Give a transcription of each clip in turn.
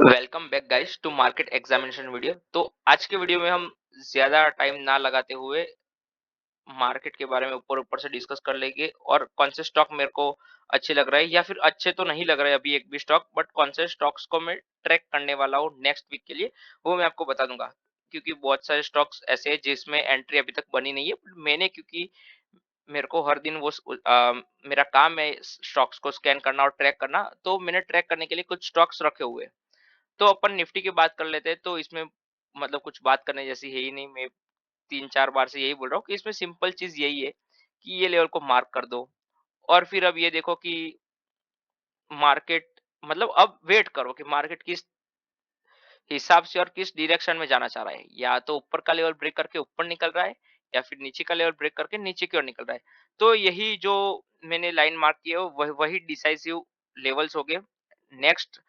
Welcome back guys to market examination video. तो आज के वीडियो में हम ज्यादा टाइम ना लगाते हुए मार्केट के बारे में ऊपर ऊपर से डिस्कस कर लेंगे और कौन से स्टॉक मेरे को अच्छे लग रहे हैं या फिर अच्छे तो नहीं लग रहे अभी एक भी स्टॉक, बट कौन से स्टॉक्स को मैं ट्रैक करने वाला हूँ नेक्स्ट वीक के लिए, वो मैं आपको बता दूंगा। क्योंकि बहुत सारे स्टॉक्स ऐसे हैं जिसमें एंट्री अभी तक बनी नहीं है, but मैंने क्योंकि मेरे को हर दिन मेरा काम है स्टॉक्स को स्कैन करना और ट्रैक करना, तो मैंने ट्रैक करने के लिए कुछ स्टॉक्स रखे हुए हैं। तो अपन निफ्टी की बात कर लेते हैं। तो इसमें मतलब कुछ बात करने जैसी है ही नहीं। मैं 3-4 बार से यही बोल रहा हूँ कि इसमें सिंपल चीज़ यही है कि ये लेवल को मार्क कर दो और फिर अब ये देखो कि मार्केट मतलब अब वेट करो कि मार्केट किस हिसाब से और किस डायरेक्शन में जाना चाह रहा है। या तो ऊपर का लेवल ब्रेक करके ऊपर निकल रहा है या फिर नीचे का लेवल ब्रेक करके नीचे की ओर निकल रहा है। तो यही जो मैंने लाइन मार्क की है वही डिसाइसिव लेवल्स हो गए। नेक्स्ट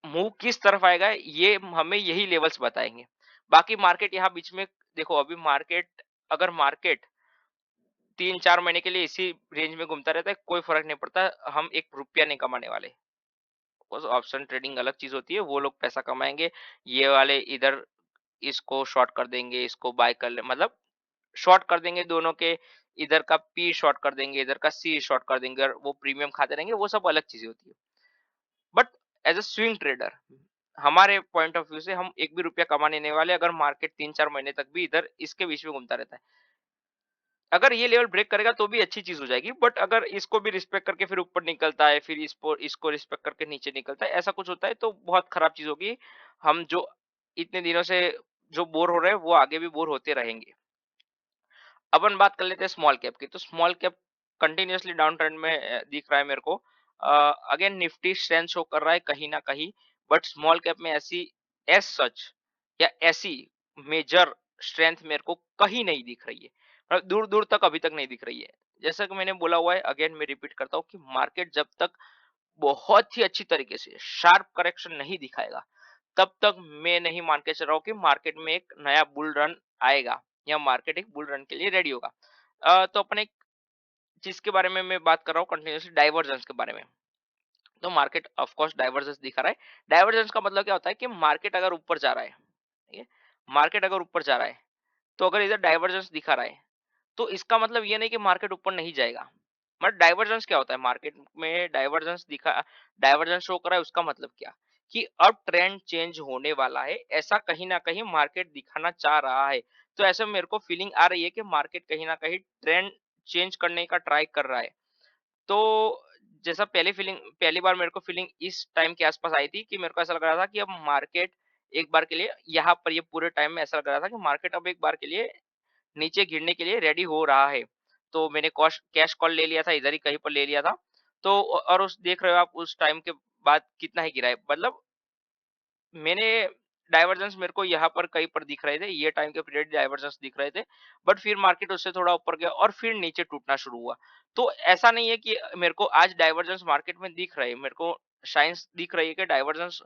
मूव किस तरफ आएगा ये हमें यही लेवल्स बताएंगे। बाकी मार्केट यहाँ बीच में देखो, अभी मार्केट अगर मार्केट 3-4 महीने के लिए इसी रेंज में घूमता रहता है, कोई फर्क नहीं पड़ता, हम एक रुपया नहीं कमाने वाले। बस ऑप्शन ट्रेडिंग अलग चीज होती है, वो लोग पैसा कमाएंगे। ये वाले इधर इसको शॉर्ट कर देंगे, इसको बाय कर ले, मतलब शॉर्ट कर देंगे दोनों के। इधर का पी शॉर्ट कर देंगे, इधर का सी शॉर्ट कर देंगे और वो प्रीमियम खाते रहेंगे, वो सब अलग चीजें होती है। But as a swing trader हमारे पॉइंट ऑफ व्यू से हम एक भी रुपया कमाने नहीं वाले अगर मार्केट 3-4 महीने तक भी इधर इसके बीच में घूमता रहता है। अगर ये लेवल ब्रेक करेगा तो भी अच्छी चीज हो जाएगी, बट अगर इसको भी रिस्पेक्ट करके फिर ऊपर निकलता है, फिर इसको इसको रिस्पेक्ट करके नीचे निकलता है, ऐसा कुछ होता है तो बहुत खराब चीज होगी। हम जो इतने दिनों से जो बोर हो रहे हैं वो आगे भी बोर होते रहेंगे। अपन बात कर लेते हैं स्मॉल कैप की। तो small cap continuously down trend में दिख रहा है मेरे को। अगेन निफ्टी स्ट्रेंथ शो कर रहा है कहीं ना कहीं, बट स्मॉल कैप में ऐसी एज सच या ऐसी मेजर स्ट्रेंथ मेरे को कहीं नहीं दिख रही है, मतलब दूर दूर तक अभी तक नहीं दिख रही है। जैसा कि मैंने बोला हुआ है, अगेन मैं रिपीट करता हूँ कि मार्केट जब तक बहुत ही अच्छी तरीके से शार्प करेक्शन नहीं दिखाएगा, तब तक मैं नहीं मान के चल रहा हूँ कि मार्केट में एक नया बुल रन आएगा या मार्केट एक बुल रन के लिए रेडी होगा। तो अपन एक चीज के बारे में मैं बात कर रहा हूँ कंटिन्यूसली, डाइवर्जेंस के बारे में। तो मार्केट ऑफ कोर्स डाइवर्जेंस दिखा रहा है। डाइवर्जेंस का मतलब क्या होता है कि मार्केट अगर ऊपर जा रहा है, ठीक है, मार्केट अगर ऊपर जा रहा है, तो अगर इधर डाइवर्जेंस दिखा रहा है, तो इसका मतलब ये नहीं कि मार्केट ऊपर नहीं जाएगा। मतलब डाइवर्जेंस क्या होता है मार्केट में, डाइवर्जेंस शो कर रहा है, उसका मतलब क्या कि अब ट्रेंड चेंज होने वाला है, ऐसा कहीं ना कहीं मार्केट दिखाना चाह रहा है। तो ऐसे मेरे को फीलिंग आ रही है कि मार्केट कहीं ना कहीं ट्रेंड चेंज करने का ट्राई कर रहा है। तो जैसा पहली बार मेरे को फीलिंग इस टाइम के आसपास आई थी कि मेरे को ऐसा लग रहा था कि अब मार्केट एक बार के लिए यहाँ पर, ये पूरे टाइम में ऐसा लग रहा था कि मार्केट अब एक बार के लिए नीचे गिरने के लिए रेडी हो रहा है। तो मैंने कैश कॉल ले लिया था, इधर ही कहीं पर ले लिया था। तो और उस देख रहे हो आप उस टाइम के बाद कितना ही गिरा है, मतलब मैंने डाइवर्जेंस मेरे को यहाँ पर कहीं पर दिख रहे थे, ये टाइम के पीरियड डाइवर्जेंस दिख रहे थे। बट फिर मार्केट उससे थोड़ा ऊपर गया और फिर नीचे टूटना शुरू हुआ। तो ऐसा नहीं है कि मेरे को आज डाइवर्जेंस मार्केट में दिख रहे है, मेरे को साइंस दिख रही है कि डाइवर्जेंस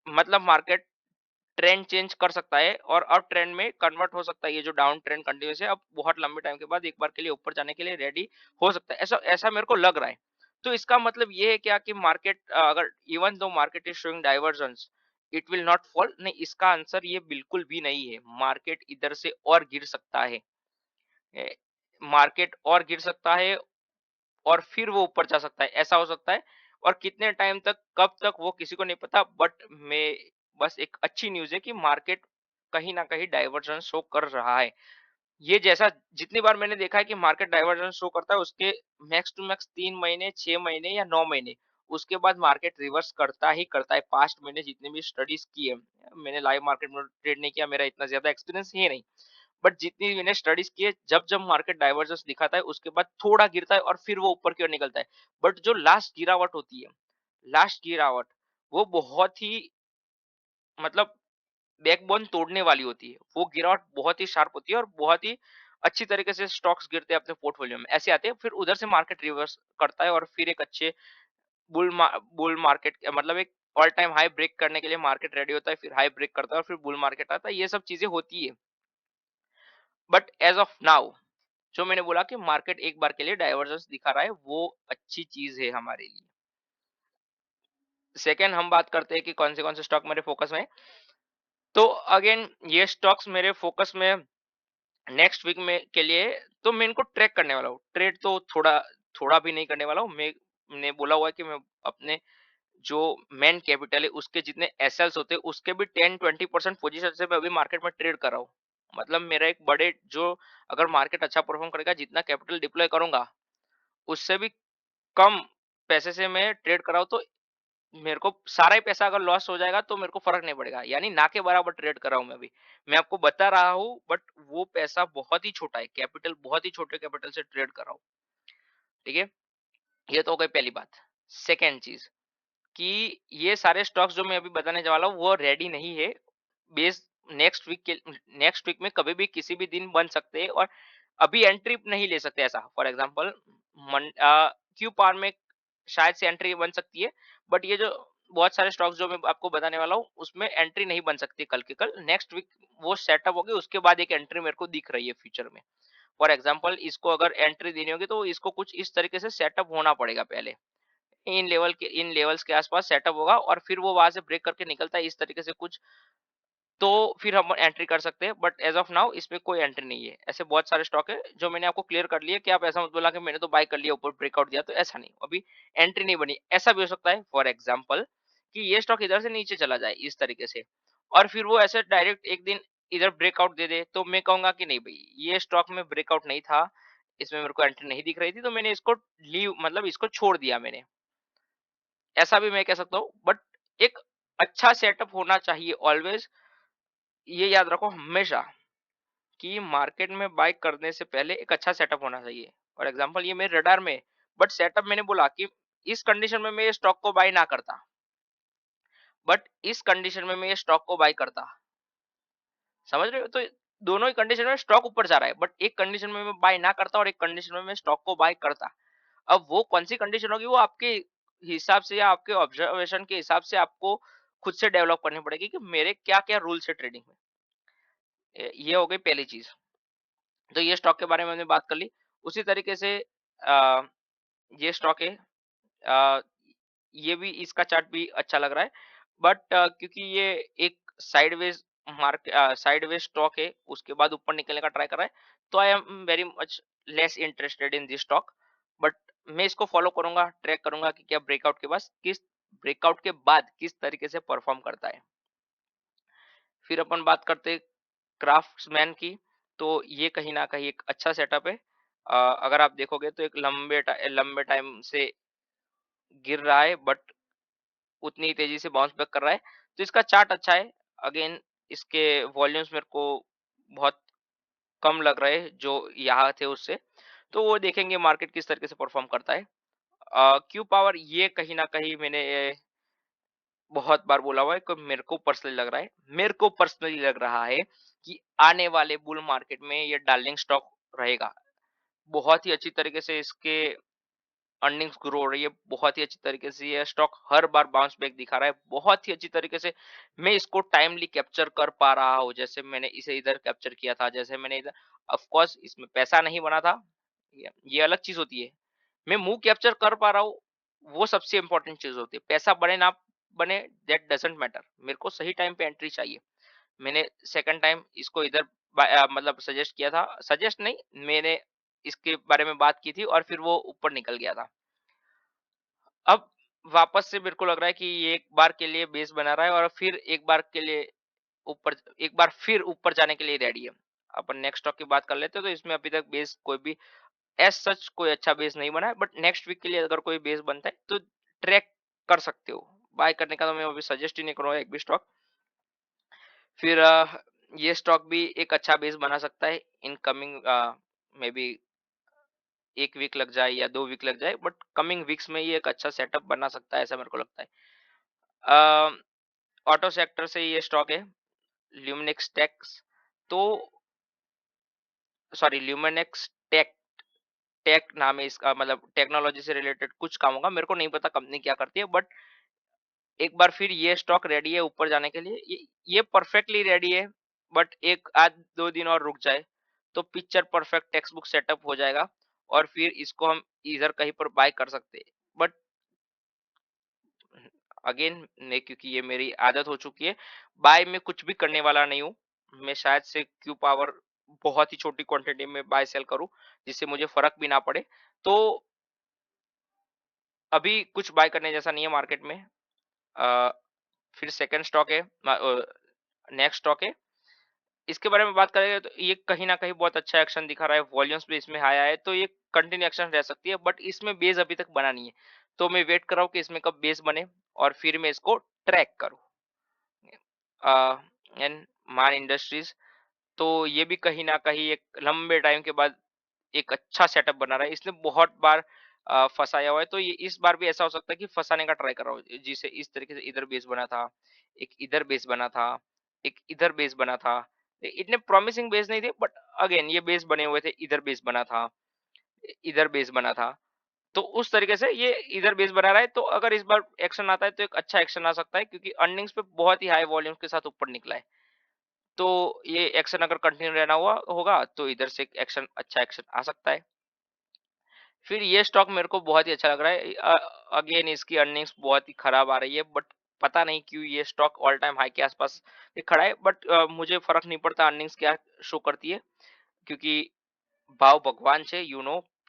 मतलब मार्केट ट्रेंड चेंज कर सकता है और अब ट्रेंड में कन्वर्ट हो सकता है। ये जो डाउन ट्रेंड कंटिन्यूस है, अब बहुत लंबे टाइम के बाद एक बार के लिए ऊपर जाने के लिए रेडी हो सकता है, ऐसा ऐसा मेरे को लग रहा है। तो इसका मतलब ये है क्या कि मार्केट अगर even though market is showing divergence, it will not fall, नहीं, इसका आंसर ये बिल्कुल भी नहीं है। मार्केट इधर से और गिर सकता है, मार्केट और गिर सकता है और फिर वो ऊपर जा सकता है, ऐसा हो सकता है। और कितने टाइम तक, कब तक, वो किसी को नहीं पता, बट मैं बस एक अच्छी न्यूज़ है कि मार्केट कहीं न कहीं डाइवर्जेंस शो कर रहा है। ये जैसा जितनी बार मैंने देखा है कि मार्केट डाइवर्जेंस शो करता है, उसके मैक्स टू मैक्स 3 महीने, 6 महीने या 9 महीने, उसके बाद मार्केट रिवर्स करता ही करता है। पास्ट मैंने जितनी भी स्टडीज़ की है, मैंने लाइव मार्केट में ट्रेड नहीं किया, मेरा इतना ज़्यादा एक्सपीरियंस है नहीं। बट जितनी मैंने स्टडीज की है, जब जब मार्केट डाइवर्जेंस दिखाता है उसके बाद थोड़ा गिरता है और फिर वो ऊपर की ओर निकलता है। बट जो लास्ट गिरावट होती है, लास्ट गिरावट, वो बहुत ही मतलब बैकबोन तोड़ने वाली होती है। वो गिरावट बहुत ही शार्प होती है और बहुत ही अच्छी तरीके से स्टॉक्स गिरते हैं अपने पोर्टफोलियो में, ऐसे आते हैं। फिर उधर से मार्केट रिवर्स करता है और फिर एक अच्छे बुल मार्केट मतलब एक ऑल टाइम हाई ब्रेक करने के लिए मार्केट रेडी होता है, फिर हाई ब्रेक करता है और फिर बुल मार्केट आता है। ये सब चीजें होती है। बट एज ऑफ नाउ जो मैंने बोला कि मार्केट एक बार के लिए डाइवर्जेंस दिखा रहा है, वो अच्छी चीज है हमारे लिए। सेकंड हम बात करते हैं कि कौन से स्टॉक मेरे फोकस में है। तो अगेन ये स्टॉक्स मेरे फोकस में नेक्स्ट वीक में के लिए, तो मैं इनको ट्रैक करने वाला हूँ। ट्रेड तो थोड़ा थोड़ा भी नहीं करने वाला हूँ। मैंने बोला हुआ है कि मैं अपने जो मेन कैपिटल है उसके जितने एसएल्स होते हैं उसके भी 10-20% पोजीशन से मैं अभी मार्केट में ट्रेड कर रहा हूँ। मतलब मेरा एक बड़े जो, अगर मार्केट अच्छा परफॉर्म करेगा जितना कैपिटल डिप्लॉय करूंगा उससे भी कम पैसे से मैं ट्रेड कर रहा हूँ, तो मेरे को सारा ही पैसा अगर लॉस हो जाएगा तो मेरे को फर्क नहीं पड़ेगा, यानी ना के बराबर ट्रेड कर रहा हूं मैं अभी। मैं आपको बता रहा हूं बट वो पैसा बहुत ही छोटा है, कैपिटल बहुत ही छोटे कैपिटल से ट्रेड कर रहा हूं। ठीक है, ये तो हो गई पहली बात। सेकेंड चीज कि ये सारे स्टॉक्स जो मैं अभी बताने वाला हूँ वो रेडी नहीं है। बेस नेक्स्ट वीक में कभी भी किसी भी दिन बन सकते हैं और अभी एंट्री नहीं ले सकते। ऐसा फॉर एग्जांपल क्यू पार में शायद से एंट्री बन सकती है, बट ये जो बहुत सारे स्टॉक्स जो मैं आपको बताने वाला हूँ उसमें एंट्री नहीं बन सकती कल के कल। नेक्स्ट वीक वो सेटअप होगी उसके बाद एक एंट्री मेरे को दिख रही है फ्यूचर में। फॉर एग्जांपल इसको अगर एंट्री देनी होगी तो इसको कुछ इस तरीके से सेटअप होना पड़ेगा पहले। इन लेवल्स के आसपास सेटअप होगा और फिर वो वहां से ब्रेक करके निकलता है इस तरीके से कुछ, तो फिर हम एंट्री कर सकते हैं। बट एज ऑफ नाउ इसमें कोई एंट्री नहीं है। ऐसे बहुत सारे स्टॉक है जो मैंने आपको क्लियर कर लिया कि आप ऐसा मत बोला कि मैंने तो बाय कर लिया ऊपर ब्रेकआउट दिया, तो ऐसा नहीं, अभी एंट्री नहीं बनी। ऐसा भी हो सकता है फॉर एग्जांपल कि ये स्टॉक इधर से नीचे चला जाए इस तरीके से और फिर वो ऐसे डायरेक्ट एक दिन इधर ब्रेकआउट दे दे, तो मैं कहूंगा कि नहीं भाई ये स्टॉक में ब्रेकआउट नहीं था, इसमें मेरे को एंट्री नहीं दिख रही थी, तो मैंने इसको लीव मतलब इसको छोड़ दिया मैंने। ऐसा भी मैं कह सकता हूँ। बट एक अच्छा सेटअप होना चाहिए ऑलवेज। ये याद रखो हमेशा कि मार्केट में बाय करने से पहले एक अच्छा सेटअप होना चाहिए। फॉर एग्जांपल ये मेरे रडार में, बट सेटअप मैंने बोला कि इस कंडीशन में मैं ये स्टॉक को बाय ना करता, बट इस कंडीशन में मैं ये स्टॉक को बाय करता। समझ रहे हो? तो दोनों ही कंडीशन में स्टॉक ऊपर जा रहा है, बट एक कंडीशन में मैं बाय ना करता और एक कंडीशन में मैं स्टॉक को बाय करता। अब वो कौन सी कंडीशन होगी वो आपके हिसाब से या आपके ऑब्जर्वेशन के हिसाब से आपको खुद से डेवलप करनी पड़ेगी कि मेरे क्या क्या रूल्स है ट्रेडिंग में। ये हो गई पहली चीज। तो ये स्टॉक के बारे में हमने बात कर ली। उसी तरीके से अ, ये स्टॉक है, अ, ये भी इसका चार्ट भी अच्छा लग रहा है। बट क्योंकि ये एक साइडवेज साइडवेज स्टॉक है उसके बाद ऊपर निकलने का ट्राई कर रहा है, तो I am very much less interested in this stock. But मैं इसको फॉलो करूंगा, ट्रैक करूंगा कि क्या ब्रेकआउट के बाद किस तरीके से परफॉर्म करता है। फिर अपन बात करते हैं क्राफ्ट्समैन की। तो ये कहीं ना कहीं एक अच्छा सेटअप है। अगर आप देखोगे तो एक लंबे टाइम से गिर रहा है बट उतनी ही तेजी से बाउंस बैक कर रहा है, तो इसका चार्ट अच्छा है। अगेन इसके वॉल्यूम्स मेरे को बहुत कम लग रहे हैं जो यहाँ थे उससे, तो वो देखेंगे मार्केट किस तरीके से परफॉर्म करता है। क्यू पावर ये कहीं ना कहीं मैंने बहुत बार बोला हुआ है कि मेरे को पर्सनली लग रहा है कि आने वाले बुल मार्केट में ये डार्लिंग स्टॉक रहेगा। बहुत ही अच्छी तरीके से इसके अर्निंग्स ग्रो हो रही है, बहुत ही अच्छी तरीके से ये स्टॉक हर बार बाउंस बैक दिखा रहा है बहुत ही अच्छी तरीके से। मैं इसको टाइमली कैप्चर कर पा रहा हूँ, जैसे मैंने इसे इधर कैप्चर किया था, जैसे मैंने इधर। ऑफ कोर्स इसमें पैसा नहीं बना था, ये अलग चीज होती है। मैं मूव कैप्चर कर पा रहा हूँ, वो सबसे इंपॉर्टेंट चीज होती है। पैसा बने ना बने दैट डजंट मैटर, मेरे को सही टाइम पे एंट्री चाहिए। मैंने सेकंड टाइम इसको इधर मतलब सजेस्ट किया था, सजेस्ट नहीं, मैंने इसके बारे में बात की थी और फिर वो ऊपर निकल गया था। अब वापस से मेरे को लग रहा है कि ये एक बार के लिए बेस बना रहा है और फिर ऊपर एक बार फिर ऊपर जाने के लिए रेडी है। अपन नेक्स्ट स्टॉक की बात कर लेते हैं, तो इसमें अभी तक बेस कोई भी एज सच कोई अच्छा बेस नहीं बना है, बट नेक्स्ट वीक के लिए अगर कोई बेस बनता है तो ट्रैक कर सकते हो। बाय करने का तो मैं अभी सजेस्ट ही नहीं करूंगा एक भी स्टॉक। फिर ये स्टॉक भी एक अच्छा बेस बना सकता है in coming may be 1 week लग जाए या 2 वीक लग जाए, बट कमिंग वीक्स में ये एक अच्छा सेटअप बना सकता है ऐसा मेरे को लगता है। ऑटो सेक्टर से ये स्टॉक है, ल्यूमिनेक्स टेक्स। तो सॉरी ल्यूमिनेक्स टेक, टेक नाम है इसका, मतलब टेक्नोलॉजी से रिलेटेड कुछ काम होगा, मेरे को नहीं पता कंपनी क्या करती है। बट एक बार फिर ये स्टॉक रेडी है ऊपर जाने के लिए, ये परफेक्टली रेडी है। बट एक आज 2 दिन और रुक जाए तो picture perfect text book setup हो जाएगा और फिर इसको हम इधर कहीं पर बाय कर सकते हैं। बट अगेन मैं, क्योंकि ये मेरी आदत हो चुकी है, बाय में कुछ भी करने वाला नहीं हूँ। मैं शायद से क्यू पावर बहुत ही छोटी क्वांटिटी में बाय सेल करूँ, जिससे मुझे फ़र्क भी ना पड़े। तो अभी कुछ बाय करने जैसा नहीं है मार्केट में। अ, फिर सेकंड स्टॉक है, नेक्स्ट स्टॉक है। इसके बारे में बात करें तो ये कहीं न कहीं बहुत अच्छा एक्शन दिखा रहा है, वॉल्यूम्स भी इसमें हाई आया है, तो ये कंटिन्यू एक्शन रह सकती है, बट इसमें बेस अभी तक बना नहीं है। तो मैं वेट कर रहा हूँ कि इसमें कब बेस बने और फिर मैं इसको ट्रैक करूँ। अ, एंड मान इंडस्ट्रीज, तो ये भी कहीं न कहीं एक लंबे टाइम के बाद एक अच्छा सेटअप बना रहा है। इसने बहुत बार फँसाया हुआ है, तो ये इस बार भी ऐसा हो सकता है कि फँसाने का ट्राई कर रहा हो। जिसे इस तरीके से इधर बेस बना था, एक इधर बेस बना था, एक इधर बेस बना था। इतने प्रॉमिसिंग बेस नहीं थे, बट अगेन ये बेस बने हुए थे, इधर बेस बना था, इधर बेस बना था। तो उस तरीके से ये इधर बेस बना रहा है, तो अगर इस बार एक्शन आता है तो एक अच्छा एक्शन आ सकता है, क्योंकि अर्निंग्स पे बहुत ही हाई वॉल्यूम के साथ ऊपर निकला है। तो ये एक्शन अगर कंटिन्यू रहना हुआ होगा तो इधर से एक्शन, अच्छा एक्शन आ सकता है। फिर ये स्टॉक मेरे को बहुत ही अच्छा लग रहा है। अगेन इसकी अर्निंग्स बहुत ही खराब आ रही है, बट पता नहीं क्यों ये स्टॉक ऑल टाइम हाई के आसपास ये खड़ा है, बट मुझे फर्क नहीं पड़ता अर्निंग्स क्या शो करती है, क्योंकि भाव भगवान से,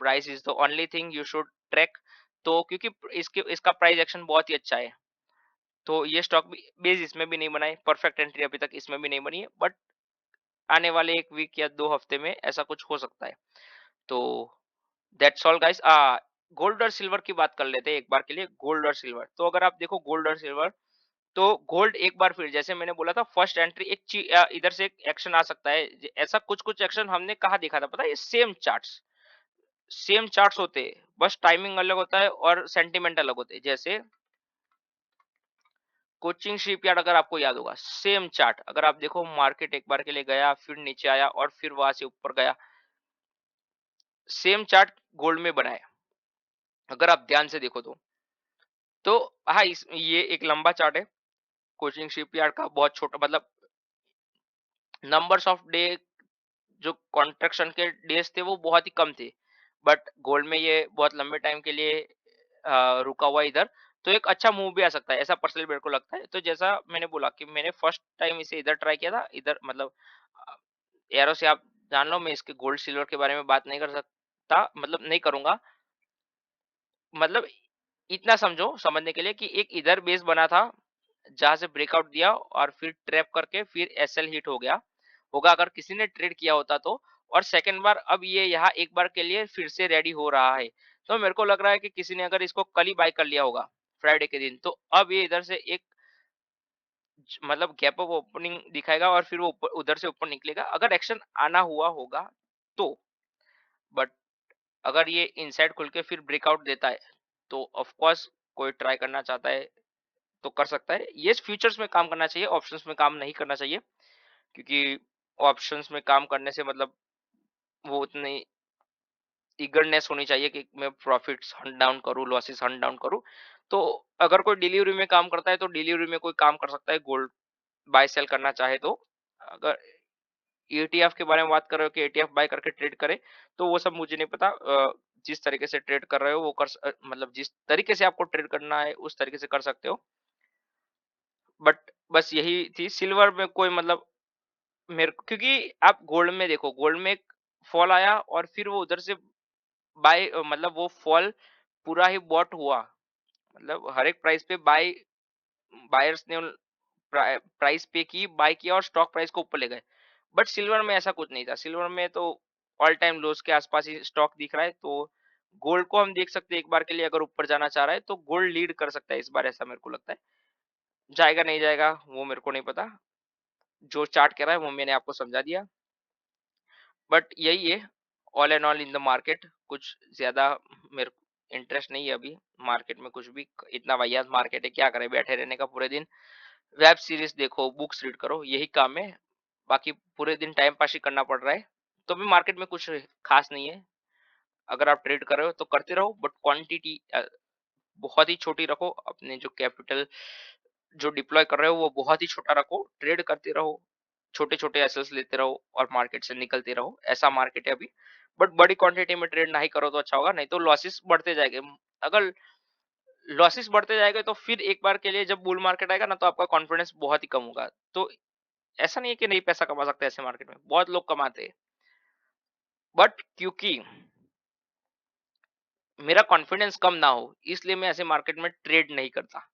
price is the only thing you should track. तो क्योंकि इसके इसका प्राइस एक्शन बहुत ही अच्छा है, तो ये स्टॉक भी बेस इसमें भी नहीं बना है, परफेक्ट एंट्री अभी तक इसमें भी नहीं बनी है, बट आने वाले 1 वीक या 2 हफ्ते में ऐसा कुछ हो सकता है। तो दैट्स ऑल गाइस। गोल्ड और सिल्वर की बात कर लेते हैं एक बार के लिए। गोल्ड और सिल्वर, तो अगर आप देखो गोल्ड और सिल्वर, तो गोल्ड एक बार फिर जैसे मैंने बोला था, फर्स्ट एंट्री इधर से एक एक्शन आ सकता है। ऐसा कुछ कुछ एक्शन हमने कहा देखा था, पता है? ये सेम चार्ट्स होते हैं, बस टाइमिंग अलग होता है और सेंटिमेंट अलग होते हैं। जैसे कोचिंग शिपयार्ड, अगर आपको याद होगा, सेम चार्ट अगर आप देखो, मार्केट एक बार के लिए गया, फिर नीचे आया और फिर वहां से ऊपर गया। सेम चार्ट गोल्ड में बना है, अगर आप ध्यान से देखो तो हाँ, ये एक लंबा चार्ट है कोचिंग शिपयार्ड का, बहुत छोटा, मतलब नंबर्स ऑफ डे, जो कॉन्ट्रैक्शन के डेज थे वो बहुत ही कम थे, बट गोल्ड में ये बहुत लंबे टाइम के लिए रुका हुआ है इधर। तो एक अच्छा मूव भी आ सकता है, ऐसा पर्सनली मेरे को लगता है। तो जैसा मैंने बोला कि मैंने फर्स्ट टाइम इसे इधर ट्राई किया था, इधर मतलब एरो से आप जान लो, मैं इसके गोल्ड सिल्वर के बारे में बात नहीं कर सकता, मतलब नहीं करूंगा। मतलब इतना समझो, समझने के लिए कि एक इधर बेस बना था, जहां से ब्रेकआउट दिया और फिर ट्रैप करके फिर एसएल हिट हो गया होगा, अगर किसी ने ट्रेड किया होता तो। और सेकंड बार अब ये यहाँ एक बार के लिए फिर से रेडी हो रहा है। तो मेरे को लग रहा है कि किसी ने अगर इसको कल ही बाय कर लिया होगा फ्राइडे के दिन, तो अब ये इधर से एक मतलब गैप ऑफ ओपनिंग दिखाएगा और फिर वो उधर से ऊपर निकलेगा, अगर एक्शन आना हुआ होगा तो। बट अगर ये इनसाइड खुल के फिर ब्रेकआउट देता है, तो ऑफ कोर्स कोई ट्राई करना चाहता है तो कर सकता है। ये फ्यूचर्स में काम करना चाहिए, ऑप्शंस में काम नहीं करना चाहिए, क्योंकि ऑप्शंस में काम करने से मतलब वो उतनी ईगरनेस होनी चाहिए कि मैं प्रॉफिट्स हंट डाउन करूं, लॉसेस हंट डाउन करूं। तो अगर कोई डिलीवरी में काम करता है तो डिलीवरी में कोई काम कर सकता है, गोल्ड बाय सेल करना चाहे तो। अगर ईटीएफ के बारे में बात कर रहे हो कि ईटीएफ बाय करके ट्रेड करे, तो वो सब मुझे नहीं पता। जिस तरीके से ट्रेड कर रहे हो वो मतलब जिस तरीके से आपको ट्रेड करना है उस तरीके से कर सकते हो। बट बस यही थी। सिल्वर में कोई मतलब मेरे को, क्योंकि आप गोल्ड में देखो, गोल्ड में एक फॉल आया और फिर वो उधर से मतलब वो फॉल पूरा ही बॉट हुआ, मतलब हर एक प्राइस पे बायर्स ने प्राइस पे की, बाय किया और स्टॉक प्राइस को ऊपर ले गए। बट सिल्वर में ऐसा कुछ नहीं था, सिल्वर में तो ऑल टाइम लोस के आसपास ही स्टॉक दिख रहा है। तो गोल्ड को हम देख सकते हैं, एक बार के लिए अगर ऊपर जाना चाह रहा है तो गोल्ड लीड कर सकता है इस बार, ऐसा मेरे को लगता है। जाएगा नहीं जाएगा वो मेरे को नहीं पता, जो चार्ट कह रहा है वो मैंने आपको समझा दिया। बट यही है, all and all in the market. कुछ ज्यादा मेरे को इंटरेस्ट नहीं है अभी मार्केट में, कुछ भी। इतना वाहियात मार्केट है, क्या करें बैठे रहने का पूरे दिन। वेब सीरीज देखो, बुक्स रीड करो, यही काम है। बाकी पूरे दिन टाइम पास ही करना पड़ रहा है। तो भी मार्केट में कुछ खास नहीं है। अगर आप ट्रेड कर रहे हो तो करते रहो, बट क्वांटिटी बहुत ही छोटी रखो। अपने जो कैपिटल जो डिप्लॉय कर रहे हो वो बहुत ही छोटा रखो, ट्रेड करते रहो, छोटे छोटे एसेट्स लेते रहो और मार्केट से निकलते रहो। ऐसा मार्केट है अभी। बट बड़ी क्वांटिटी में ट्रेड नहीं करो तो अच्छा होगा, नहीं तो लॉसेस बढ़ते जाएंगे। अगर लॉसेस बढ़ते जाएगा तो फिर एक बार के लिए जब बुल मार्केट आएगा ना तो आपका कॉन्फिडेंस बहुत ही कम होगा। तो ऐसा नहीं है कि नहीं पैसा कमा सकते ऐसे मार्केट में, बहुत लोग कमाते हैं। बट क्योंकि मेरा कॉन्फिडेंस कम ना हो इसलिए मैं ऐसे मार्केट में ट्रेड नहीं करता।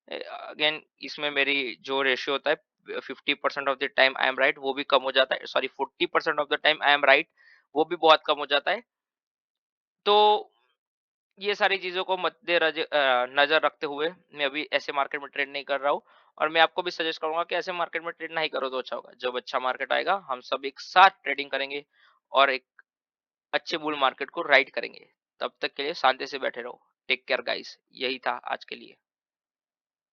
अगेन इसमें मेरी जो रेशियो होता है 50% of the time I am right वो भी कम हो जाता है, sorry 40% of the time I am right वो भी बहुत कम हो जाता है। तो ये सारी चीज़ों को नज़र रखते हुए मैं अभी ऐसे मार्केट में ट्रेड नहीं कर रहा हूँ और मैं आपको भी सजेस्ट करूँगा कि ऐसे मार्केट में ट्रेड नहीं करो तो अच्छा होगा। जब अच्छा मार्केट आएगा, हम सब एक साथ ट्रेडिंग करेंगे और एक अच्छे बुल मार्केट को राइड करेंगे। तब तक के लिए शांति से बैठे रहो। टेक केयर गाइस, यही था आज के लिए।